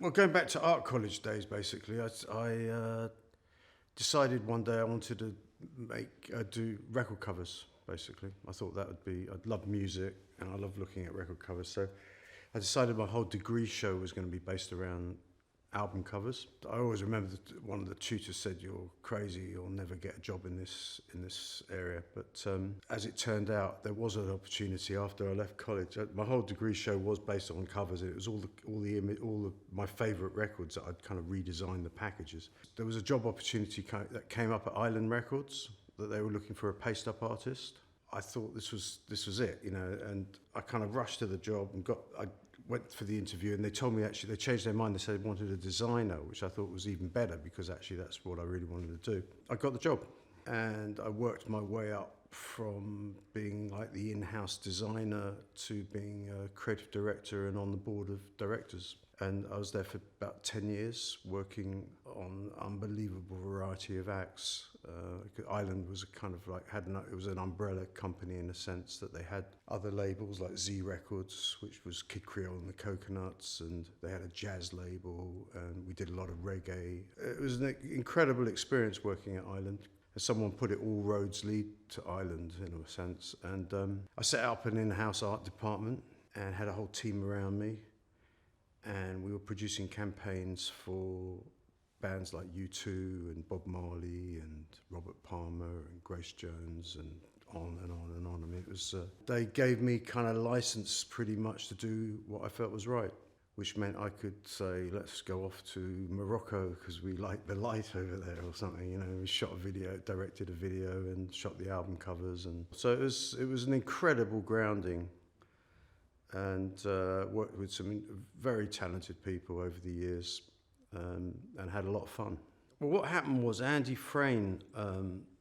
Well, going back to art college days, basically, I decided one day I wanted to do record covers. Basically, I thought that would be. I'd love music and I love looking at record covers. So I decided my whole degree show was going to be based around album covers. I always remember that one of the tutors said, "You're crazy. You'll never get a job in this area." But as it turned out, there was an opportunity after I left college. My whole degree show was based on covers. It was all of my favourite records that I'd kind of redesigned the packages. There was a job opportunity that came up at Island Records that they were looking for a paste-up artist. I thought this was it, you know, and I kind of rushed to the job and I went for the interview, and they told me actually they changed their mind. They said they wanted a designer, which I thought was even better because actually that's what I really wanted to do. I got the job, and I worked my way up from being like the in-house designer to being a creative director and on the board of directors. And I was there for about 10 years, working on unbelievable variety of acts. Island was a kind of like it was an umbrella company in a sense that they had other labels like Z Records, which was Kid Creole and the Coconuts, and they had a jazz label, and we did a lot of reggae. It was an incredible experience working at Island. As someone put it, all roads lead to Island in a sense. And I set up an in-house art department and had a whole team around me. And we were producing campaigns for bands like U2 and Bob Marley and Robert Palmer and Grace Jones and on and on and on. I mean, it was they gave me kind of license pretty much to do what I felt was right, which meant I could say, let's go off to Morocco because we like the light over there or something. You know, we shot a video, directed a video, and shot the album covers, and so it was an incredible grounding. And worked with some very talented people over the years, and had a lot of fun. Well, what happened was Andy Frayne,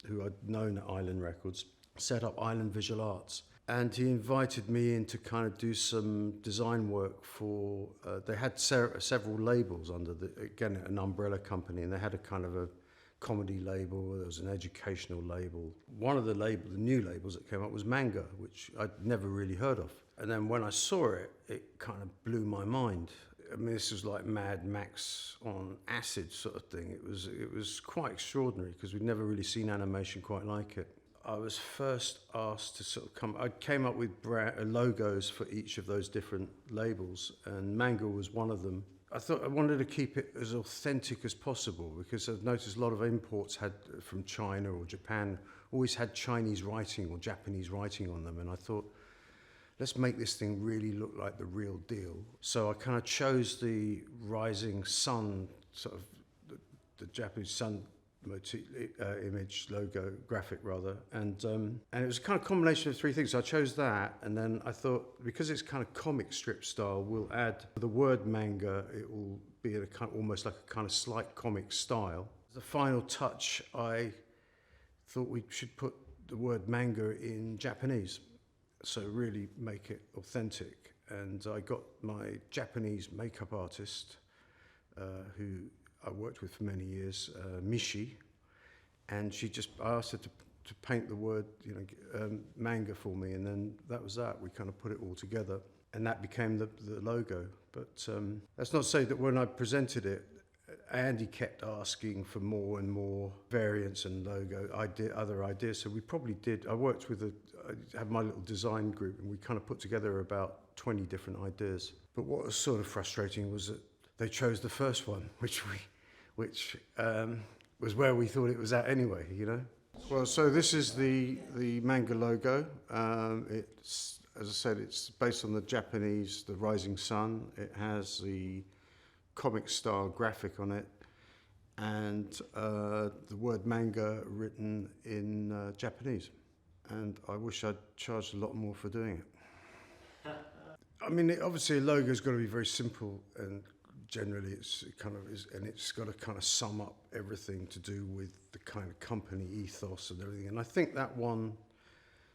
who I'd known at Island Records, set up Island Visual Arts. And he invited me in to kind of do some design work for, they had several labels under, again, an umbrella company, and they had a kind of a comedy label, there was an educational label. One of the new labels that came up was Manga, which I'd never really heard of. And then when I saw it, it kind of blew my mind. I mean, this was like Mad Max on acid sort of thing. It was quite extraordinary because we'd never really seen animation quite like it. I was first asked to sort of I came up with logos for each of those different labels, and Manga was one of them. I thought I wanted to keep it as authentic as possible because I've noticed a lot of imports from China or Japan always had Chinese writing or Japanese writing on them, and I thought, let's make this thing really look like the real deal. So I kind of chose the rising sun, sort of the Japanese sun image logo, graphic rather, and it was a kind of combination of three things. So I chose that, and then I thought, because it's kind of comic strip style, we'll add the word manga. It will be in a kind of, almost like a kind of slight comic style. The final touch, I thought we should put the word manga in Japanese, so really make it authentic. And I got my Japanese makeup artist, who I worked with for many years, Mishi, and I asked her to paint the word, manga for me, and then that was that. We kind of put it all together, and that became the logo. But that's not to say that when I presented it, Andy kept asking for more and more variants and other ideas. So we probably did. I had my little design group, and we kind of put together about 20 different ideas. But what was sort of frustrating was that they chose the first one, which was where we thought it was at anyway, you know. Well, so this is the Manga logo. It's, as I said, it's based on the rising sun. It has the comic style graphic on it, and the word manga written in Japanese. And I wish I'd charged a lot more for doing it. I mean, obviously a logo's got to be very simple, and generally it's got to kind of sum up everything to do with the kind of company ethos and everything. And I think that one,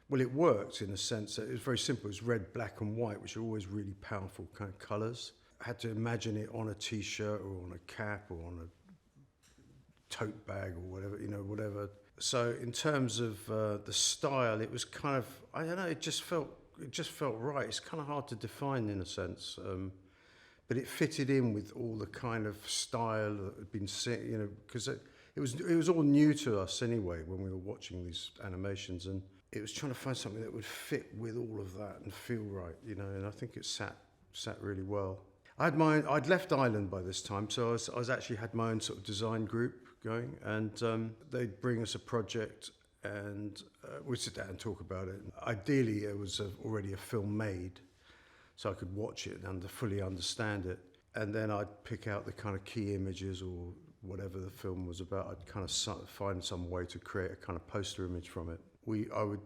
well, it worked in a sense that it was very simple. It was red, black and white, which are always really powerful kind of colours. I had to imagine it on a t-shirt or on a cap or on a tote bag or whatever. So in terms of the style, it was kind of, I don't know, it just felt right. It's kind of hard to define in a sense. but it fitted in with all the kind of style that had been seen, you know, because it was all new to us anyway when we were watching these animations, and it was trying to find something that would fit with all of that and feel right, you know. And I think it sat really well. I'd left Ireland by this time, so I was actually had my own sort of design group going, and they'd bring us a project, and we'd sit down and talk about it. Ideally, it was already a film made, so I could watch it and fully understand it. And then I'd pick out the kind of key images or whatever the film was about. I'd kind of find some way to create a kind of poster image from it. I would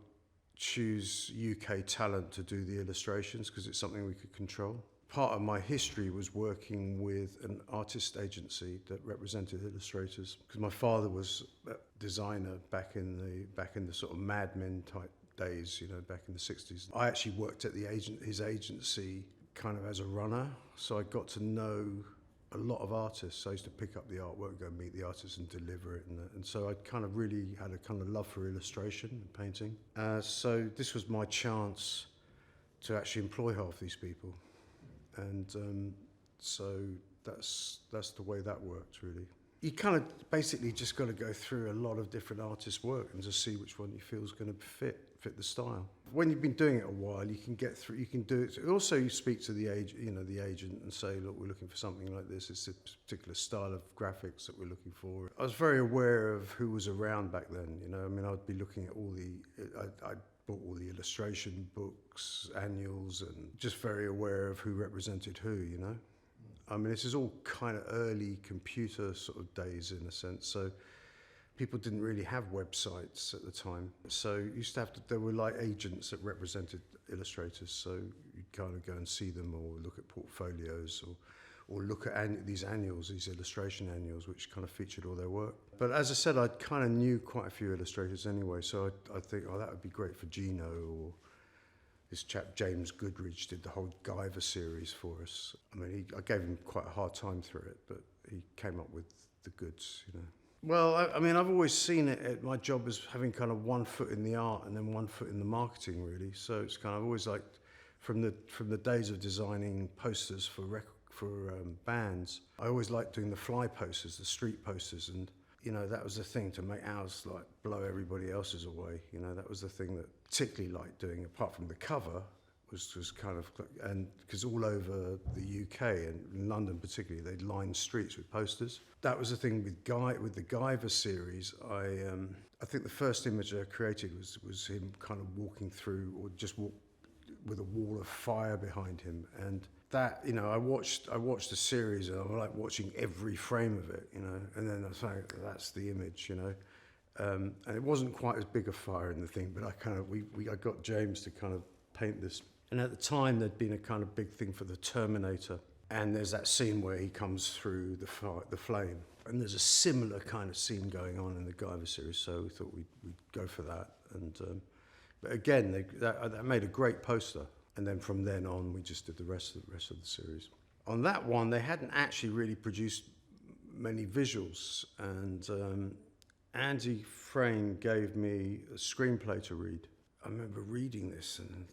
choose UK talent to do the illustrations because it's something we could control. Part of my history was working with an artist agency that represented illustrators, because my father was a designer back in the sort of Mad Men type days, you know, back in the 60s. I actually worked at his agency kind of as a runner, so I got to know a lot of artists. I used to pick up the artwork, go meet the artists and deliver it, and so I kind of really had a kind of love for illustration and painting. So this was my chance to actually employ half these people. And so that's the way that worked, really. You kind of basically just got to go through a lot of different artists' work and just see which one you feel is going to fit the style. When you've been doing it a while, you can get through. You can do it. Also, you speak to the agent, and say, "Look, we're looking for something like this. It's a particular style of graphics that we're looking for." I was very aware of who was around back then. You know, I mean, I'd be looking at I bought all the illustration books, annuals, and just very aware of who represented who, you know. I mean, this is all kind of early computer sort of days in a sense, so people didn't really have websites at the time. So you used to have there were like agents that represented illustrators, so you'd kind of go and see them or look at portfolios or look at these annuals, these illustration annuals, which kind of featured all their work. But as I said, I kind of knew quite a few illustrators anyway, so I think, oh, that would be great for Gino, or this chap James Goodridge did the whole Guyver series for us. I mean, I gave him quite a hard time through it, but he came up with the goods, you know. Well, I mean, I've always seen it, my job as having kind of one foot in the art and then one foot in the marketing, really. So it's kind of always like, from the days of designing posters for bands, I always liked doing the fly posters, the street posters, and you know, that was the thing, to make ours like blow everybody else's away. You know, that was the thing that particularly liked doing, apart from the cover, was kind of, and because all over the UK and in London particularly, they'd line streets with posters. That was the thing with the Guyver series. I think the first image I created was him kind of walking through, or just walk with a wall of fire behind him, and that, you know, I watched the series and I like watching every frame of it, you know, and then I was like, that's the image, you know, and it wasn't quite as big a fire in the thing, but I got James to kind of paint this, and at the time there'd been a kind of big thing for the Terminator, and there's that scene where he comes through the flame, and there's a similar kind of scene going on in the Guyver series, so we thought we'd go for that, and but again, that made a great poster. And then from then on, we just did the rest of the series. On that one, they hadn't actually really produced many visuals, and Andy Frayne gave me a screenplay to read. I remember reading this, and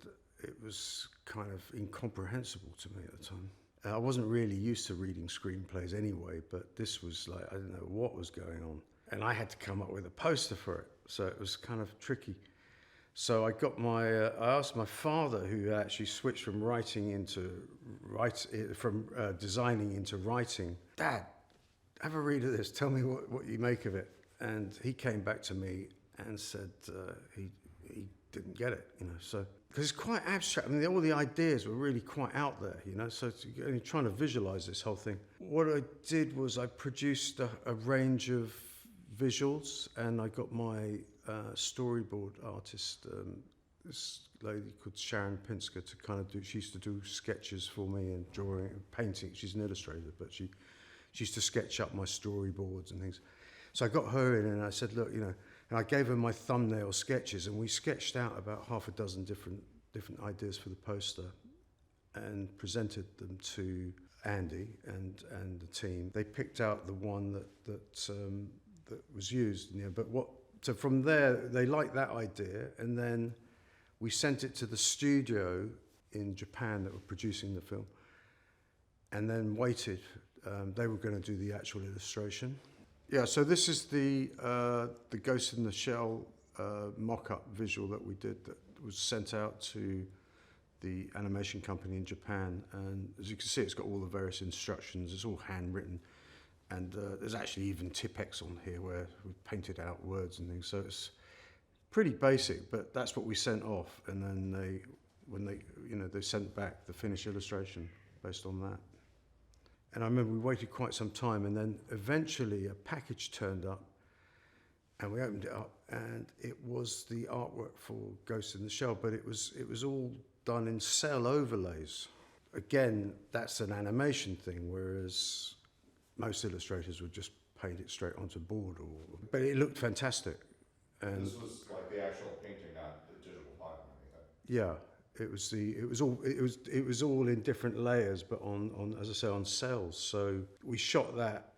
it was kind of incomprehensible to me at the time. I wasn't really used to reading screenplays anyway, but this was like, I didn't know what was going on. And I had to come up with a poster for it, so it was kind of tricky. So I asked my father, who actually switched from designing into writing, Dad, have a read of this, tell me what you make of it. And he came back to me and said he didn't get it, you know, so, because it's quite abstract. I mean, all the ideas were really quite out there, you know, so you're trying to visualize this whole thing. What I did was I produced a range of visuals, and I got my storyboard artist, this lady called Sharon Pinsker, to kind of she used to do sketches for me and drawing and painting. She's an illustrator, but she used to sketch up my storyboards and things. So I got her in, and I said, look, you know, and I gave her my thumbnail sketches, and we sketched out about half a dozen different ideas for the poster and presented them to Andy and the team. They picked out the one that was used, you know, so from there, they liked that idea, and then we sent it to the studio in Japan that were producing the film, and then waited. They were going to do the actual illustration. Yeah, so this is the Ghost in the Shell mock-up visual that we did that was sent out to the animation company in Japan. And as you can see, it's got all the various instructions. It's all handwritten. And there's actually even Tipex on here where we've painted out words and things. So it's pretty basic, but that's what we sent off. And then they sent back the finished illustration based on that. And I remember we waited quite some time, and then eventually a package turned up, and we opened it up, and it was the artwork for Ghost in the Shell, but it was all done in cell overlays. Again, that's an animation thing, whereas most illustrators would just paint it straight onto board. But it looked fantastic. And this was like the actual painting, not the digital file or anything. Yeah. It was all in different layers, but on as I say, on cells. So we shot that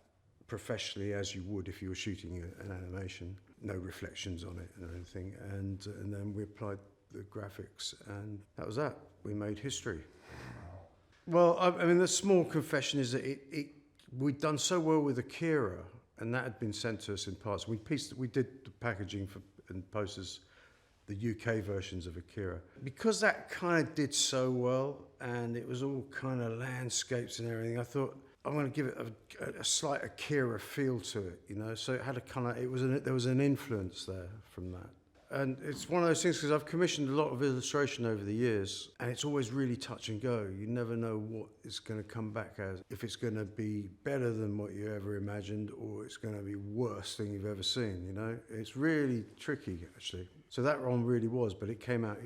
professionally, as you would if you were shooting an animation. No reflections on it and anything. And then we applied the graphics, and that was that. We made history. Well, I mean, the small confession is that we'd done so well with Akira, and that had been sent to us in parts. We did the packaging and posters, the UK versions of Akira. Because that kind of did so well, and it was all kind of landscapes and everything, I thought, I'm going to give it a slight Akira feel to it, you know? So it had a kind of, there was an influence there from that. And it's one of those things, because I've commissioned a lot of illustration over the years, and it's always really touch and go. You never know what it's going to come back as. If it's going to be better than what you ever imagined, or it's going to be worse than you've ever seen, you know? It's really tricky, actually. So that one really was, but it came out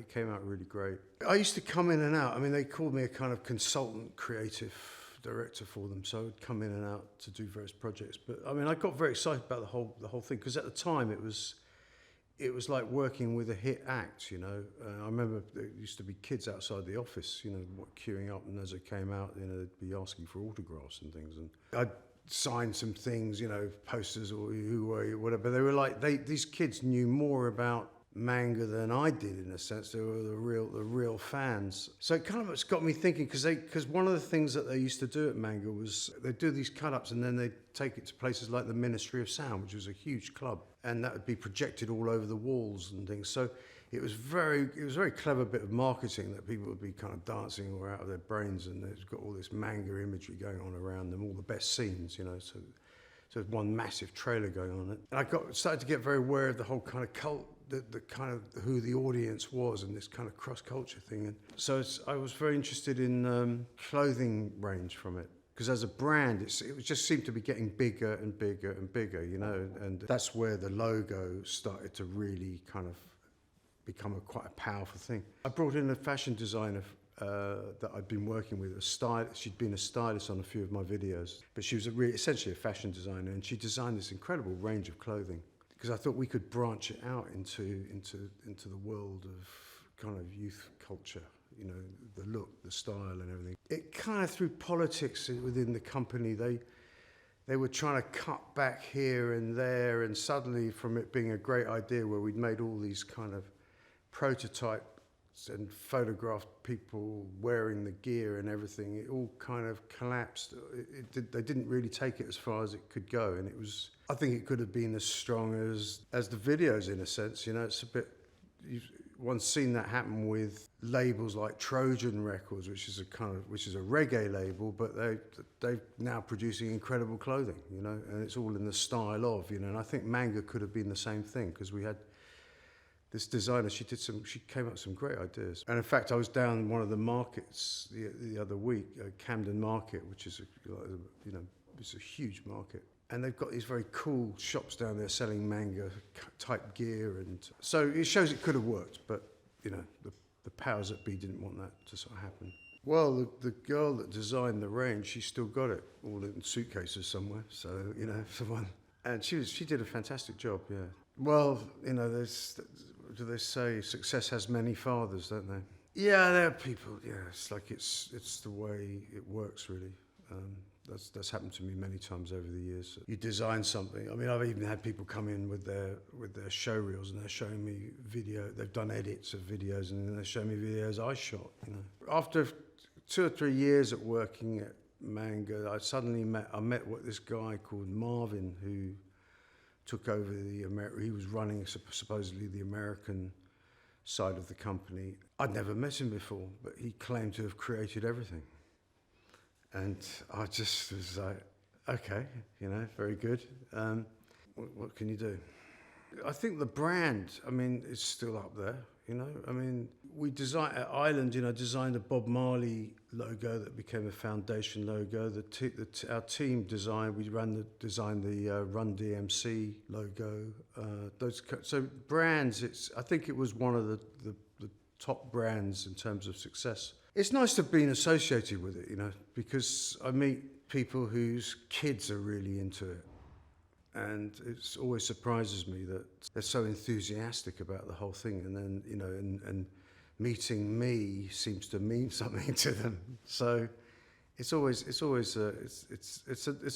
really great. I used to come in and out. I mean, they called me a kind of consultant creative director for them, so I would come in and out to do various projects. But I mean, I got very excited about the whole thing, because at the time it was like working with a hit act, you know. I remember there used to be kids outside the office, you know, queuing up, and as it came out, you know, they'd be asking for autographs and things. And I'd sign some things, you know, posters or who were you, whatever. But they were like, these kids knew more about manga than I did, in a sense. They were the real fans. So it's got me thinking, because one of the things that they used to do at Manga was they'd do these cut-ups, and then they'd take it to places like the Ministry of Sound, which was a huge club, and that would be projected all over the walls and things. So it was a very clever bit of marketing, that people would be kind of dancing or out of their brains, and it's got all this manga imagery going on around them, all the best scenes, you know. So there's one massive trailer going on. And I started to get very aware of the whole kind of cult, the kind of who the audience was, and this kind of cross-culture thing. And so I was very interested in clothing range from it, because as a brand, it just seemed to be getting bigger and bigger and bigger, you know, and that's where the logo started to really kind of become quite a powerful thing. I brought in a fashion designer that I'd been working with, she'd been a stylist on a few of my videos, but she was essentially a fashion designer, and she designed this incredible range of clothing, because I thought we could branch it out into the world of kind of youth culture, you know, the look, the style and everything. It kind of, through politics within the company, they were trying to cut back here and there, and suddenly, from it being a great idea where we'd made all these kind of prototypes and photographed people wearing the gear and everything, it all kind of collapsed. They didn't really take it as far as it could go, and I think it could have been as strong as the videos, in a sense, you know. It's a bit, one's seen that happen with labels like Trojan Records, which is a reggae label, but they're now producing incredible clothing, you know, and it's all in the style of, you know. And I think Manga could have been the same thing, because we had this designer, she came up with some great ideas. And in fact, I was down one of the markets the other week, Camden Market, which is it's a huge market. And they've got these very cool shops down there selling manga type gear, and so it shows it could have worked, but you know, the powers that be didn't want that to sort of happen. Well, the girl that designed the range, she still got it all in suitcases somewhere. So you know, and she did a fantastic job. Yeah. Well, you know, do they say success has many fathers, don't they? Yeah, there are people. Yeah, it's like it's the way it works, really. That's happened to me many times over the years. You design something. I mean, I've even had people come in with their show reels, and they're showing me video. They've done edits of videos, and then they're showing me videos I shot. You know, after 2 or 3 years at working at Manga, I met this guy called Marvin who took over he was running supposedly the American side of the company. I'd never met him before, but he claimed to have created everything. And I just was like, okay, very good. What can you do? I think the brand, is still up there, we designed, at Island, designed a Bob Marley logo that became a foundation logo. Our team designed, designed the Run DMC logo. So brands, I think it was one of the top brands in terms of success. It's nice to have been associated with it, because I meet people whose kids are really into it. And it always surprises me that they're so enthusiastic about the whole thing, and then and meeting me seems to mean something to them. So it's a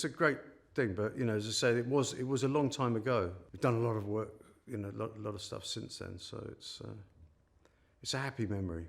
great thing. But as I said, it was a long time ago. We've done a lot of work, a lot of stuff since then. So it's a happy memory.